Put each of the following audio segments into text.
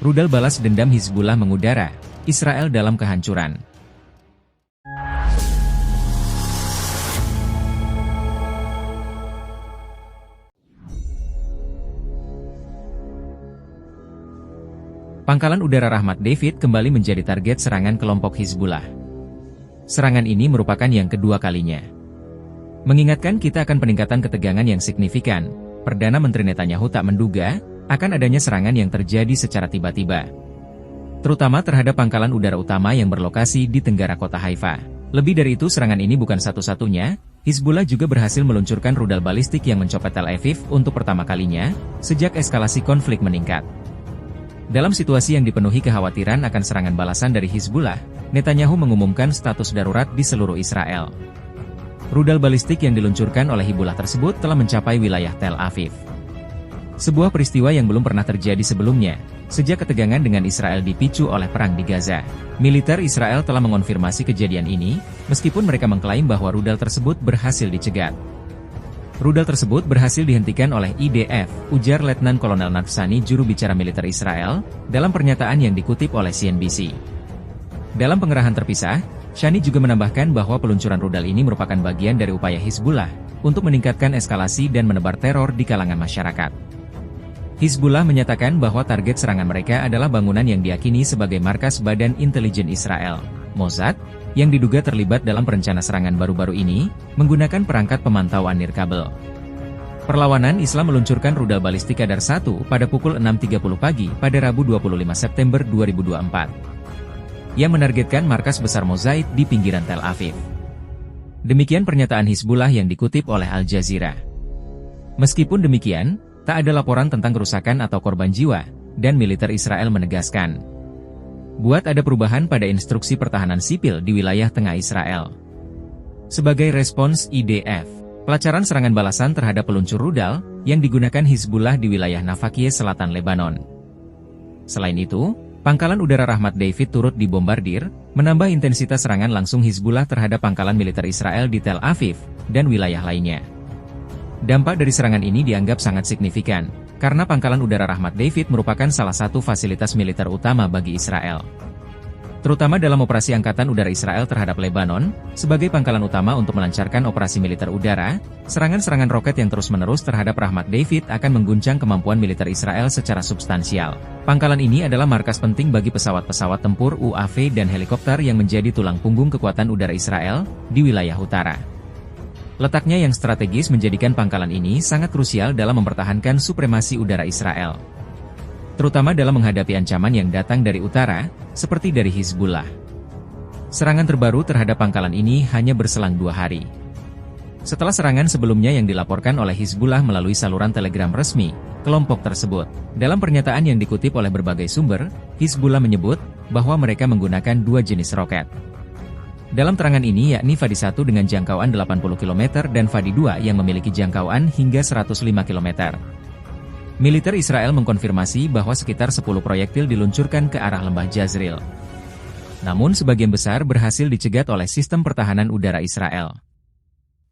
Rudal balas dendam Hizbullah mengudara, Israel dalam kehancuran. Pangkalan Udara Rahmat David kembali menjadi target serangan kelompok Hizbullah. Serangan ini merupakan yang kedua kalinya. Mengingatkan kita akan peningkatan ketegangan yang signifikan, Perdana Menteri Netanyahu tak menduga akan adanya serangan yang terjadi secara tiba-tiba. Terutama terhadap pangkalan udara utama yang berlokasi di tenggara kota Haifa. Lebih dari itu, serangan ini bukan satu-satunya. Hizbullah juga berhasil meluncurkan rudal balistik yang mencopet Tel Aviv untuk pertama kalinya sejak eskalasi konflik meningkat. Dalam situasi yang dipenuhi kekhawatiran akan serangan balasan dari Hizbullah, Netanyahu mengumumkan status darurat di seluruh Israel. Rudal balistik yang diluncurkan oleh Hizbullah tersebut telah mencapai wilayah Tel Aviv. Sebuah peristiwa yang belum pernah terjadi sebelumnya, sejak ketegangan dengan Israel dipicu oleh perang di Gaza. Militer Israel telah mengonfirmasi kejadian ini, meskipun mereka mengklaim bahwa rudal tersebut berhasil dicegat. Rudal tersebut berhasil dihentikan oleh IDF, ujar Letnan Kolonel Nafsani, juru bicara militer Israel, dalam pernyataan yang dikutip oleh CNBC. Dalam pengerahan terpisah, Shani juga menambahkan bahwa peluncuran rudal ini merupakan bagian dari upaya Hizbullah untuk meningkatkan eskalasi dan menebar teror di kalangan masyarakat. Hizbullah menyatakan bahwa target serangan mereka adalah bangunan yang diyakini sebagai markas Badan Intelijen Israel, Mossad, yang diduga terlibat dalam perencana serangan baru-baru ini, menggunakan perangkat pemantauan nirkabel. Perlawanan Islam meluncurkan rudal balistik Qadar 1 pada pukul 6.30 pagi pada Rabu 25 September 2024. Yang menargetkan markas besar Mossad di pinggiran Tel Aviv. Demikian pernyataan Hizbullah yang dikutip oleh Al Jazeera. Meskipun demikian, tak ada laporan tentang kerusakan atau korban jiwa, dan militer Israel menegaskan, buat ada perubahan pada instruksi pertahanan sipil di wilayah tengah Israel. Sebagai respons IDF, pelacaran serangan balasan terhadap peluncur rudal, yang digunakan Hizbullah di wilayah Nafakiyeh Selatan Lebanon. Selain itu, Pangkalan Udara Rahmat David turut dibombardir, menambah intensitas serangan langsung Hizbullah terhadap pangkalan militer Israel di Tel Aviv, dan wilayah lainnya. Dampak dari serangan ini dianggap sangat signifikan, karena Pangkalan Udara Rahmat David merupakan salah satu fasilitas militer utama bagi Israel. Terutama dalam operasi Angkatan Udara Israel terhadap Lebanon, sebagai pangkalan utama untuk melancarkan operasi militer udara, serangan-serangan roket yang terus-menerus terhadap Rahmat David akan mengguncang kemampuan militer Israel secara substansial. Pangkalan ini adalah markas penting bagi pesawat-pesawat tempur UAV dan helikopter yang menjadi tulang punggung kekuatan udara Israel di wilayah utara. Letaknya yang strategis menjadikan pangkalan ini sangat krusial dalam mempertahankan supremasi udara Israel. Terutama dalam menghadapi ancaman yang datang dari utara, seperti dari Hizbullah. Serangan terbaru terhadap pangkalan ini hanya berselang 2 hari. Setelah serangan sebelumnya yang dilaporkan oleh Hizbullah melalui saluran telegram resmi, kelompok tersebut. Dalam pernyataan yang dikutip oleh berbagai sumber, Hizbullah menyebut bahwa mereka menggunakan 2 jenis roket. Dalam terangan ini yakni Fadi 1 dengan jangkauan 80 km dan Fadi 2 yang memiliki jangkauan hingga 105 km. Militer Israel mengkonfirmasi bahwa sekitar 10 proyektil diluncurkan ke arah lembah Jazreel. Namun sebagian besar berhasil dicegat oleh sistem pertahanan udara Israel.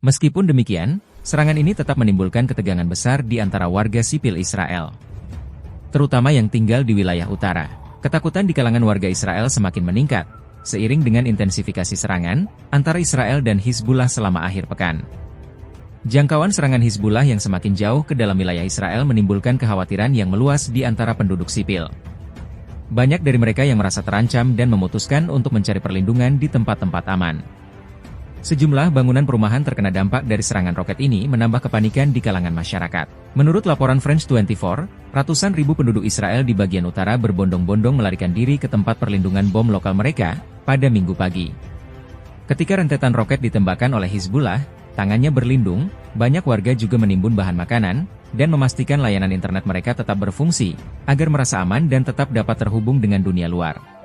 Meskipun demikian, serangan ini tetap menimbulkan ketegangan besar di antara warga sipil Israel. Terutama yang tinggal di wilayah utara. Ketakutan di kalangan warga Israel semakin meningkat, seiring dengan intensifikasi serangan antara Israel dan Hizbullah selama akhir pekan. Jangkauan serangan Hizbullah yang semakin jauh ke dalam wilayah Israel menimbulkan kekhawatiran yang meluas di antara penduduk sipil. Banyak dari mereka yang merasa terancam dan memutuskan untuk mencari perlindungan di tempat-tempat aman. Sejumlah bangunan perumahan terkena dampak dari serangan roket ini menambah kepanikan di kalangan masyarakat. Menurut laporan France 24, ratusan ribu penduduk Israel di bagian utara berbondong-bondong melarikan diri ke tempat perlindungan bom lokal mereka pada Minggu pagi. Ketika rentetan roket ditembakkan oleh Hizbullah, tangannya berlindung, banyak warga juga menimbun bahan makanan, dan memastikan layanan internet mereka tetap berfungsi, agar merasa aman dan tetap dapat terhubung dengan dunia luar.